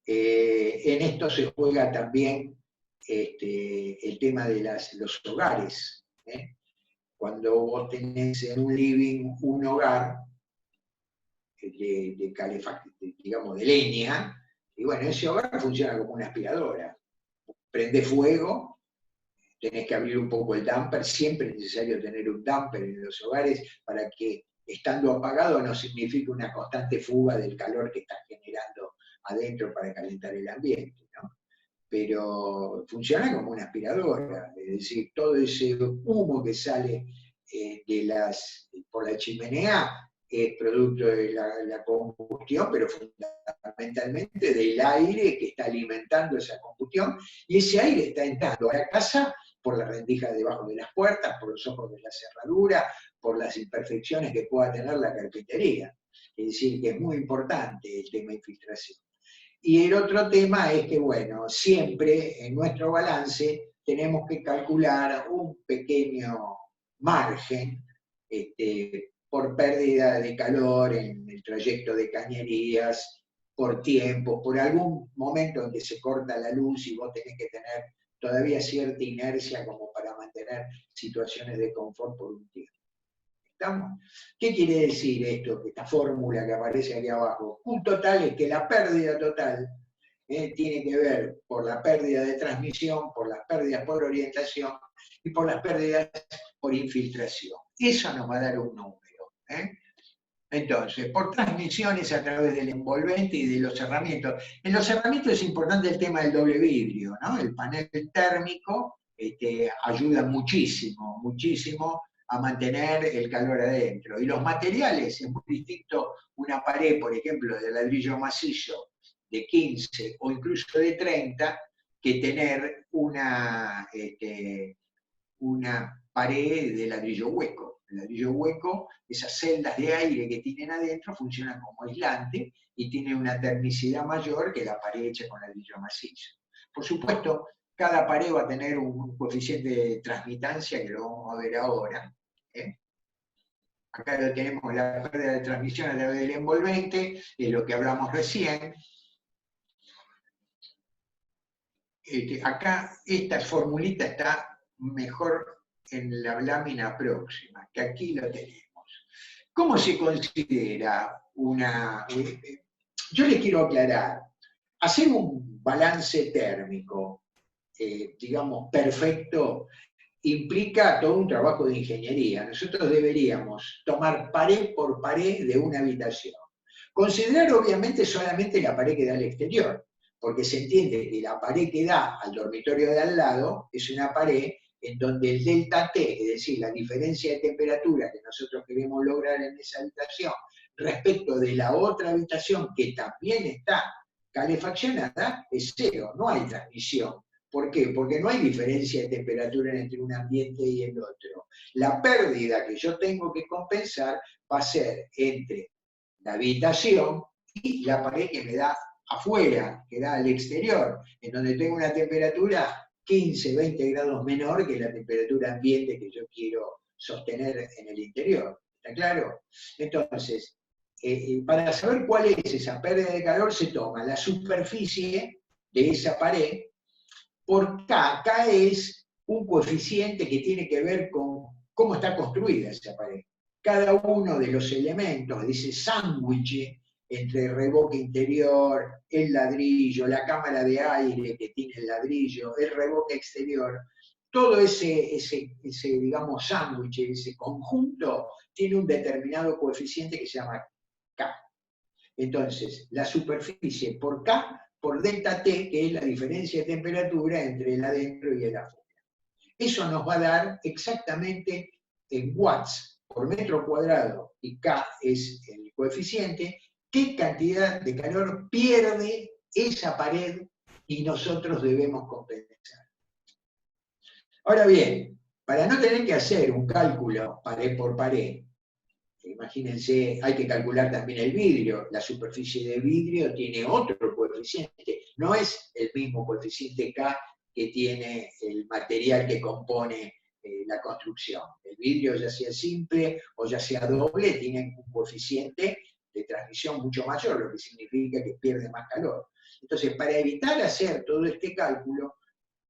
En esto se juega también el tema de los hogares. Cuando vos tenés en un living un hogar de calefacción, digamos, de leña, y bueno, ese hogar funciona como una aspiradora. Prende fuego, tenés que abrir un poco el damper, siempre es necesario tener un damper en los hogares para que estando apagado no signifique una constante fuga del calor que estás generando adentro para calentar el ambiente, ¿no? Pero funciona como una aspiradora, es decir, todo ese humo que sale por la chimenea es producto de la combustión, pero fundamentalmente del aire que está alimentando esa combustión, y ese aire está entrando a la casa por las rendijas debajo de las puertas, por los ojos de la cerradura, por las imperfecciones que pueda tener la carpintería. Es decir, que es muy importante el tema de infiltración. Y el otro tema es que, bueno, siempre en nuestro balance tenemos que calcular un pequeño margen por pérdida de calor en el trayecto de cañerías, por tiempo, por algún momento en que se corta la luz y vos tenés que tener todavía cierta inercia como para mantener situaciones de confort por un tiempo. ¿Estamos? ¿Qué quiere decir esto, esta fórmula que aparece aquí abajo? Un total es que la pérdida total tiene que ver por la pérdida de transmisión, por las pérdidas por orientación y por las pérdidas por infiltración. Eso nos va a dar un número. Entonces, por transmisiones a través del envolvente y de los cerramientos. En los cerramientos es importante el tema del doble vidrio, ¿no? El panel térmico ayuda muchísimo, muchísimo a mantener el calor adentro. Y los materiales, es muy distinto una pared, por ejemplo, de ladrillo macizo de 15 o incluso de 30, que tener una pared de ladrillo hueco. El ladrillo hueco, esas celdas de aire que tienen adentro funcionan como aislante y tiene una termicidad mayor que la pared hecha con ladrillo macizo. Por supuesto, cada pared va a tener un coeficiente de transmitancia que lo vamos a ver ahora. Acá lo tenemos, la pérdida de transmisión a través del envolvente, de lo que hablamos recién. Acá esta formulita está mejor en la lámina próxima, que aquí lo tenemos. ¿Cómo se considera una...? Yo les quiero aclarar, hacer un balance térmico, digamos, perfecto, implica todo un trabajo de ingeniería. Nosotros deberíamos tomar pared por pared de una habitación. Considerar obviamente solamente la pared que da al exterior, porque se entiende que la pared que da al dormitorio de al lado es una pared en donde el delta T, es decir, la diferencia de temperatura que nosotros queremos lograr en esa habitación respecto de la otra habitación que también está calefaccionada, es cero, no hay transmisión. ¿Por qué? Porque no hay diferencia de temperatura entre un ambiente y el otro. La pérdida que yo tengo que compensar va a ser entre la habitación y la pared que me da afuera, que da al exterior, en donde tengo una temperatura 15, 20 grados menor que la temperatura ambiente que yo quiero sostener en el interior. ¿Está claro? Entonces, para saber cuál es esa pérdida de calor, se toma la superficie de esa pared por K. K es un coeficiente que tiene que ver con cómo está construida esa pared. Cada uno de los elementos de ese sándwich entre el revoque interior, el ladrillo, la cámara de aire que tiene el ladrillo, el revoque exterior, todo ese digamos, sándwich, ese conjunto, tiene un determinado coeficiente que se llama K. Entonces, la superficie por K, por delta T, que es la diferencia de temperatura entre el adentro y el afuera. Eso nos va a dar exactamente en watts por metro cuadrado, y K es el coeficiente, qué cantidad de calor pierde esa pared y nosotros debemos compensar. Ahora bien, para no tener que hacer un cálculo pared por pared, imagínense, hay que calcular también el vidrio. La superficie de vidrio tiene otro coeficiente, no es el mismo coeficiente K que tiene el material que compone la construcción. El vidrio, ya sea simple o ya sea doble, tiene un coeficiente de transmisión mucho mayor, lo que significa que pierde más calor. Entonces, para evitar hacer todo este cálculo,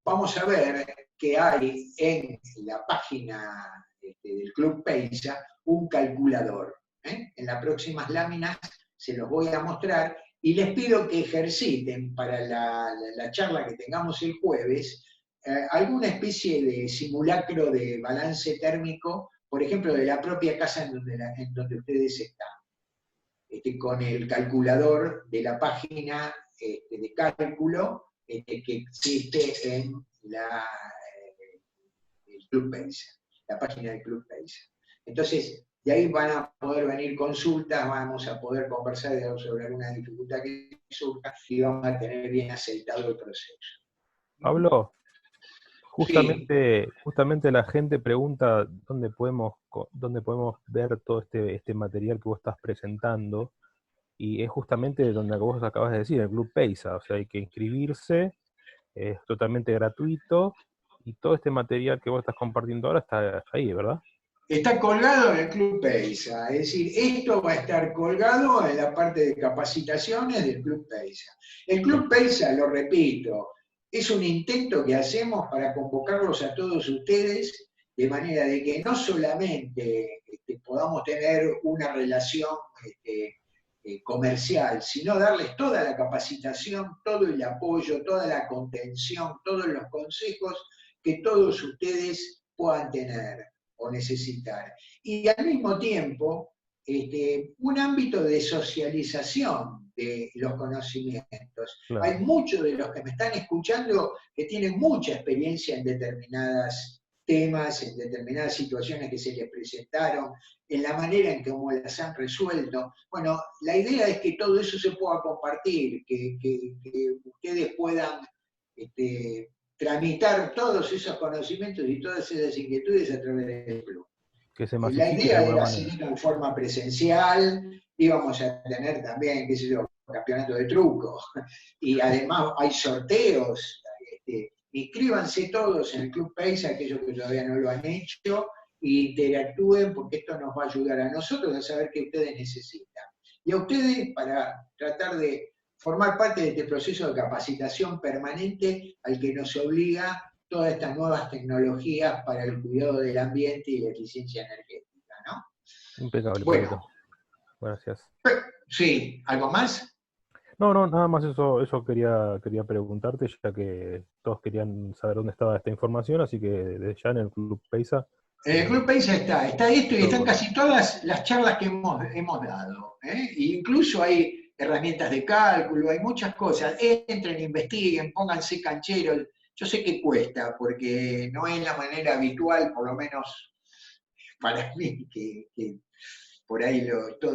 vamos a ver que hay en la página del Club Peisa un calculador. En las próximas láminas se los voy a mostrar y les pido que ejerciten para la charla que tengamos el jueves alguna especie de simulacro de balance térmico, por ejemplo, de la propia casa en donde ustedes están, con el calculador de la página de cálculo que existe en el Club Peisa, la página del Club Peisa. Entonces, de ahí van a poder venir consultas, vamos a poder conversar sobre alguna dificultad que surja y vamos a tener bien aceitado el proceso.
Pablo,
Sí.
justamente la gente pregunta dónde podemos ver todo este material que vos estás presentando, y es justamente donde vos acabas de decir, el Club Peisa. O sea, hay que inscribirse, es totalmente gratuito, y todo este material que vos estás compartiendo ahora está ahí, ¿verdad?
Está colgado en el Club Peisa, es decir, esto va a estar colgado en la parte de capacitaciones del Club Peisa. El Club Peisa, lo repito, es un intento que hacemos para convocarlos a todos ustedes, de manera de que no solamente podamos tener una relación comercial, sino darles toda la capacitación, todo el apoyo, toda la contención, todos los consejos que todos ustedes puedan tener o necesitar. Y al mismo tiempo, un ámbito de socialización de los conocimientos.
Claro.
Hay muchos de los que me están escuchando que tienen mucha experiencia en determinados temas, en determinadas situaciones que se les presentaron, en la manera en cómo las han resuelto. Bueno, la idea es que todo eso se pueda compartir, que ustedes puedan tramitar todos esos conocimientos y todas esas inquietudes a través del club.
Que se
La
masifique de
idea
alguna
era
manera.
seguir en forma presencial, íbamos a tener también, qué sé yo, campeonato de truco, y además hay sorteos. Inscríbanse todos en el Club Peisa, aquellos que todavía no lo han hecho, e interactúen, porque esto nos va a ayudar a nosotros a saber qué ustedes necesitan. Y a ustedes para tratar de formar parte de este proceso de capacitación permanente al que nos obliga todas estas nuevas tecnologías para el cuidado del ambiente y la eficiencia energética, ¿no?
Impecable,
Bueno,
Pablito. Gracias.
sí, ¿algo más?
No, nada más eso quería preguntarte, ya que todos querían saber dónde estaba esta información, así que desde ya en el Club Peisa.
En el Club Peisa está esto y están
Todo.
casi todas las charlas que hemos dado. Incluso hay herramientas de cálculo, hay muchas cosas. Entren, investiguen, pónganse cancheros. Yo sé que cuesta, porque no es la manera habitual, por lo menos para mí, que por ahí esto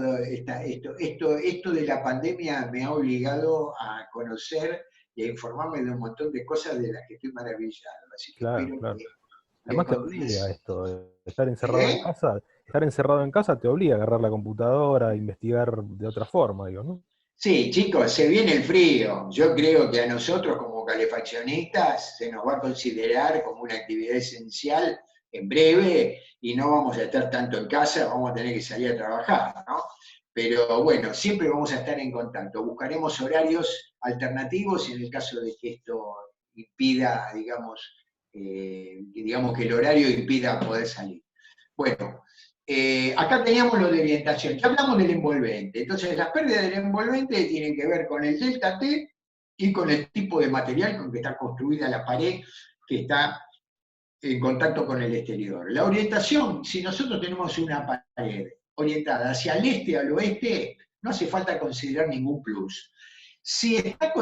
de la pandemia me ha obligado a conocer y a informarme de un montón de cosas de las que estoy maravillado. Así que
Claro,
espero
claro.
que
Además te obliga
les...
esto, estar encerrado en
¿Eh?
casa. Estar encerrado en casa te obliga a agarrar la computadora, a investigar de otra forma, digo, ¿no?
Sí, chicos, se viene el frío. Yo creo que a nosotros como calefaccionistas se nos va a considerar como una actividad esencial en breve y no vamos a estar tanto en casa, vamos a tener que salir a trabajar, ¿no? Pero bueno, siempre vamos a estar en contacto. Buscaremos horarios alternativos en el caso de que esto impida, digamos que el horario impida poder salir. Bueno, acá teníamos lo de orientación, ya hablamos del envolvente. Entonces, las pérdidas del envolvente tienen que ver con el delta T y con el tipo de material con que está construida la pared que está en contacto con el exterior. La orientación, si nosotros tenemos una pared orientada hacia el este o al oeste, no hace falta considerar ningún plus. Si está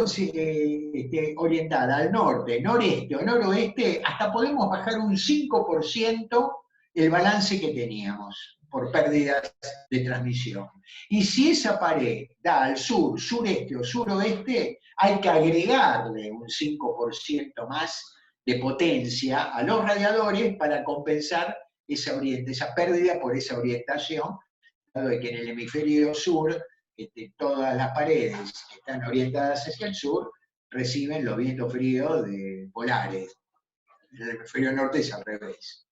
orientada al norte, noreste o noroeste, hasta podemos bajar un 5% el balance que teníamos por pérdidas de transmisión. Y si esa pared da al sur, sureste o suroeste, hay que agregarle un 5% más de potencia a los radiadores para compensar esa pérdida por esa orientación, dado de que en el hemisferio sur todas las paredes que están orientadas hacia el sur reciben los vientos fríos polares. En el hemisferio norte es al revés.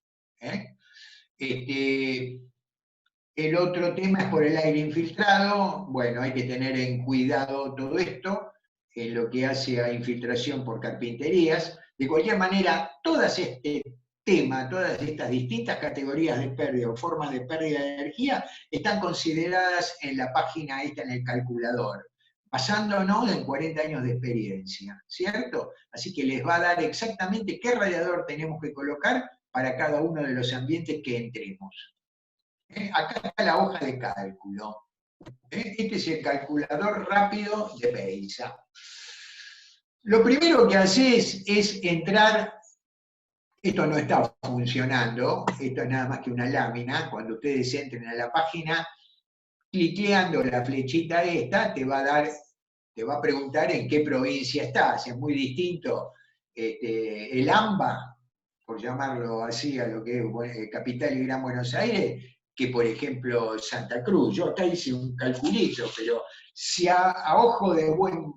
El otro tema es por el aire infiltrado. Bueno, hay que tener en cuidado todo esto, en lo que hace a infiltración por carpinterías. De cualquier manera, todas estas distintas categorías de pérdida o formas de pérdida de energía están consideradas en la página esta, en el calculador, basándonos en 40 años de experiencia, ¿cierto? Así que les va a dar exactamente qué radiador tenemos que colocar para cada uno de los ambientes que entremos. Acá está la hoja de cálculo. Este es el calculador rápido de PEISA. Lo primero que haces es entrar. Esto no está funcionando, esto es nada más que una lámina. Cuando ustedes entren a la página, cliqueando la flechita esta, te va a preguntar en qué provincia estás. Es muy distinto el AMBA, por llamarlo así, a lo que es Capital y Gran Buenos Aires, que por ejemplo Santa Cruz. Yo acá hice un calculito, pero si a ojo de buen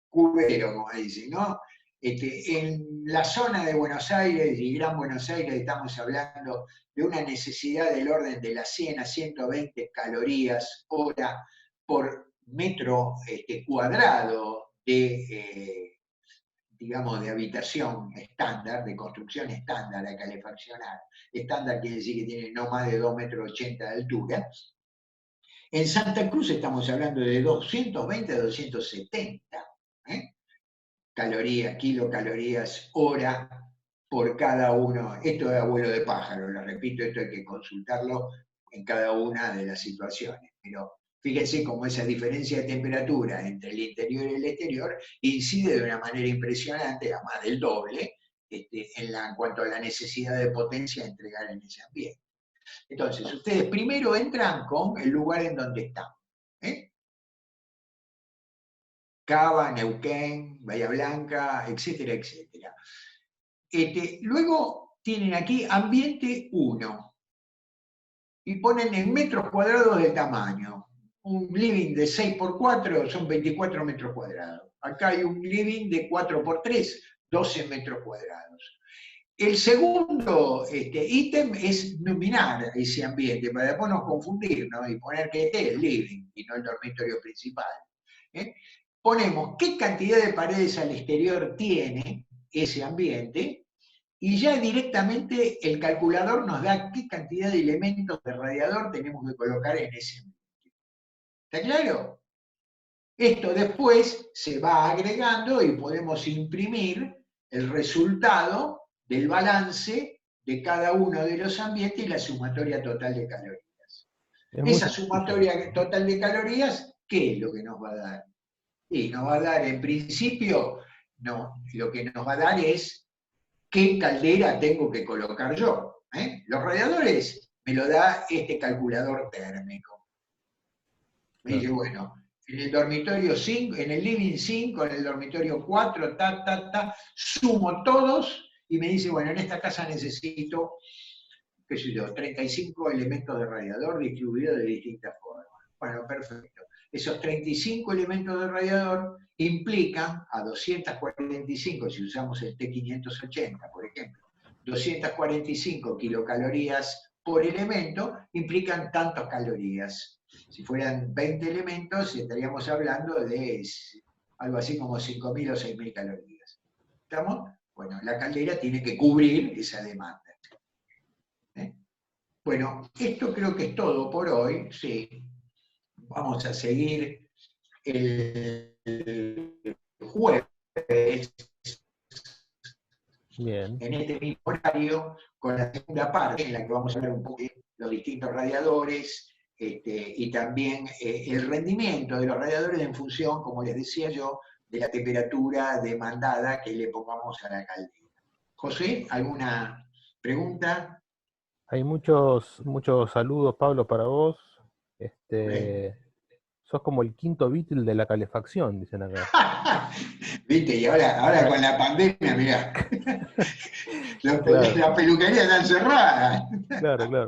cubero, como dicen, ¿no? En la zona de Buenos Aires y Gran Buenos Aires estamos hablando de una necesidad del orden de las 100 a 120 calorías hora por metro cuadrado digamos, de habitación estándar, de construcción estándar a calefaccionar. Estándar quiere decir que tiene no más de 2,80 metros de altura. En Santa Cruz estamos hablando de 220 a 270 calorías, kilocalorías, hora por cada uno. Esto es abuelo de pájaro, lo repito, esto hay que consultarlo en cada una de las situaciones. Pero fíjense cómo esa diferencia de temperatura entre el interior y el exterior incide de una manera impresionante, a más del doble, en cuanto a la necesidad de potencia de entregar en ese ambiente. Entonces, ustedes primero entran con el lugar en donde están. Cava, Neuquén, Bahía Blanca, etcétera, etcétera. Luego tienen aquí ambiente 1 y ponen en metros cuadrados de tamaño. Un living de 6x4 son 24 metros cuadrados. Acá hay un living de 4x3, 12 metros cuadrados. El segundo ítem es nominar ese ambiente, para después no confundirnos y poner que este es el living y no el dormitorio principal. Ponemos qué cantidad de paredes al exterior tiene ese ambiente y ya directamente el calculador nos da qué cantidad de elementos de radiador tenemos que colocar en ese ambiente. ¿Está claro? Esto después se va agregando y podemos imprimir el resultado del balance de cada uno de los ambientes y la sumatoria total de calorías. Esa sumatoria total de calorías, ¿qué es lo que nos va a dar? Y nos va a dar, en principio, no, lo que nos va a dar es qué caldera tengo que colocar yo. Los radiadores me lo da este calculador térmico. Me dice, bueno, en el dormitorio 5, en el living 5, en el dormitorio 4, sumo todos y me dice, bueno, en esta casa necesito, qué sé yo, 35 elementos de radiador distribuidos de distintas formas. Bueno, perfecto. Esos 35 elementos de radiador implican a 245, si usamos el T580, por ejemplo, 245 kilocalorías por elemento, implican tantas calorías. Si fueran 20 elementos, estaríamos hablando de algo así como 5.000 o 6.000 calorías. ¿Estamos? Bueno, la caldera tiene que cubrir esa demanda. Bueno, esto creo que es todo por hoy. Sí. Vamos a seguir el jueves
Bien.
en este mismo horario, con la segunda parte, en la que vamos a hablar un poco de los distintos radiadores, y también el rendimiento de los radiadores en función, como les decía yo, de la temperatura demandada que le pongamos a la caldera. José, ¿alguna pregunta?
Hay muchos saludos, Pablo, para vos.
Bueno.
Sos como el quinto Beatle de la calefacción, dicen acá.
¿Viste? Y ahora con la pandemia, mirá,
Claro,
las peluquerías están cerradas.
claro, claro.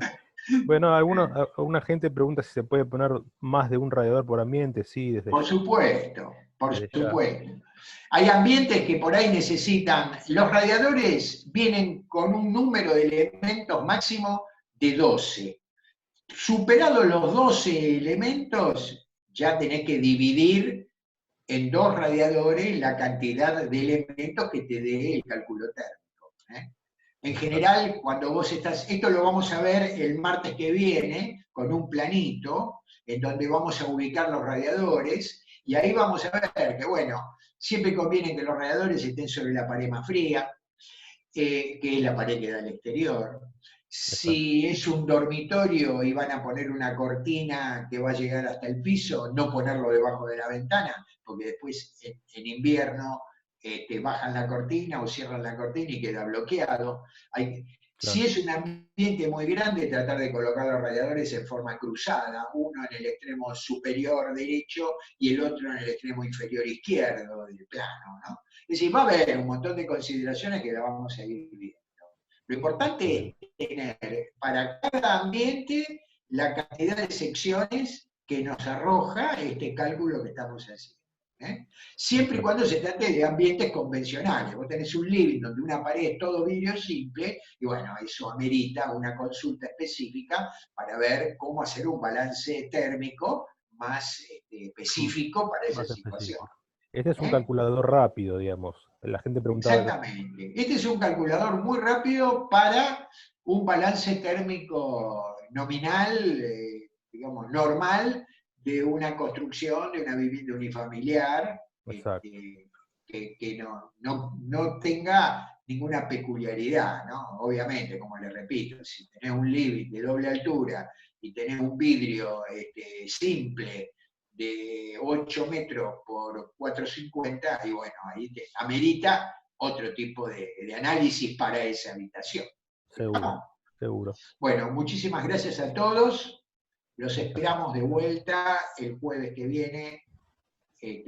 Bueno, alguna gente pregunta si se puede poner más de un radiador por ambiente. Sí,
Por supuesto, por
desde ya.
supuesto. Hay ambientes que por ahí necesitan, los radiadores vienen con un número de elementos máximo de 12. Superados los 12 elementos, ya tenés que dividir en dos radiadores la cantidad de elementos que te dé el cálculo térmico. En
Exacto.
general, cuando vos estás, esto lo vamos a ver el martes que viene con un planito en donde vamos a ubicar los radiadores y ahí vamos a ver que, bueno, siempre conviene que los radiadores estén sobre la pared más fría, que es la pared que da al exterior.
Exacto.
Si es un dormitorio y van a poner una cortina que va a llegar hasta el piso, no ponerlo debajo de la ventana, porque después en invierno bajan la cortina o cierran la cortina y queda bloqueado. Si
Claro.
es un ambiente muy grande, tratar de colocar los radiadores en forma cruzada, uno en el extremo superior derecho y el otro en el extremo inferior izquierdo del plano, ¿no? Es decir, va a haber un montón de consideraciones que la vamos a ir viendo. Lo
Bien.
importante es tener para cada ambiente la cantidad de secciones que nos arroja este cálculo que estamos haciendo. Siempre y
Exacto.
cuando se trate de ambientes convencionales. Vos tenés un living donde una pared es todo vidrio simple, y bueno, eso amerita una consulta específica para ver cómo hacer un balance térmico más específico para esa
Más
situación.
específico. Este es un
¿eh?
calculador rápido, digamos. La gente preguntaba.
Exactamente. Este es un calculador muy rápido para un balance térmico nominal, digamos, normal, de una construcción, de una vivienda unifamiliar,
Exacto.
que no tenga ninguna peculiaridad, ¿no? Obviamente, como le repito, si tenés un living de doble altura y tenés un vidrio simple de 8 metros por 4,50, y bueno, ahí te amerita otro tipo de análisis para esa habitación.
Seguro, seguro.
Bueno, muchísimas gracias a todos. Los
Muchas gracias.
esperamos de vuelta el jueves que viene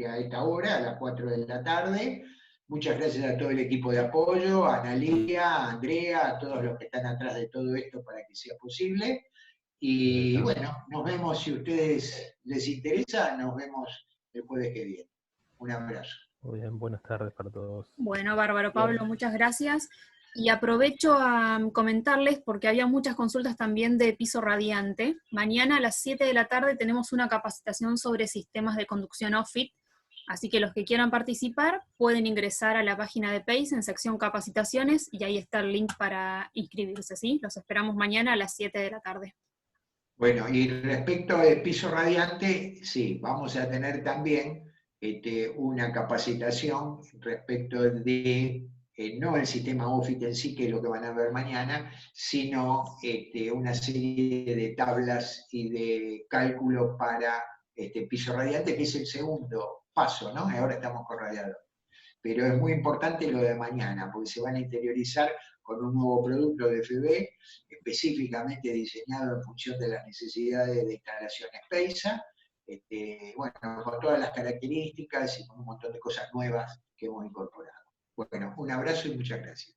a esta hora, a las 4 de la tarde. Muchas gracias a todo el equipo de apoyo, a Analia, a Andrea, a todos los que están atrás de todo esto para que sea posible.
De
Y
nada.
bueno, nos vemos, si a ustedes les interesa, nos vemos el jueves que viene. Un abrazo.
Muy bien, buenas tardes para todos.
Bueno, bárbaro, Pablo,
Bueno,
muchas gracias. Y aprovecho a comentarles, porque había muchas consultas también de piso radiante. Mañana a las 7 de la tarde tenemos una capacitación sobre sistemas de conducción off-fit, así que los que quieran participar pueden ingresar a la página de PACE en sección capacitaciones y ahí está el link para inscribirse, ¿sí? Los esperamos mañana a las 7 de la tarde.
bueno, y respecto al piso radiante, sí, vamos a tener también una capacitación respecto de no el sistema OFIT en sí, que es lo que van a ver mañana, sino una serie de tablas y de cálculos para piso radiante, que es el segundo paso, ¿no? Ahora estamos con radiador. Pero es muy importante lo de mañana, porque se van a interiorizar con un nuevo producto de FB, específicamente diseñado en función de las necesidades de instalaciones PEISA, bueno, con todas las características y con un montón de cosas nuevas que hemos incorporado. Bueno, un abrazo y muchas gracias.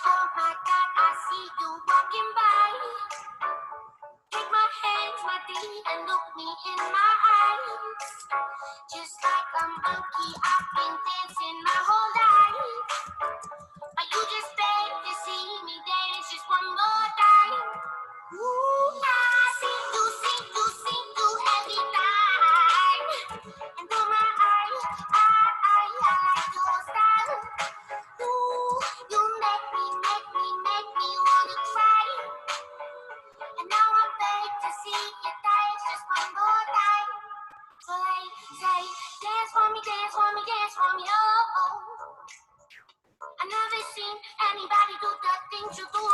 Oh my God, I see you walking by. Take my hands, my feet, and look me in my eyes. Just like a monkey, I've been dancing my whole life. Are you just there? things you do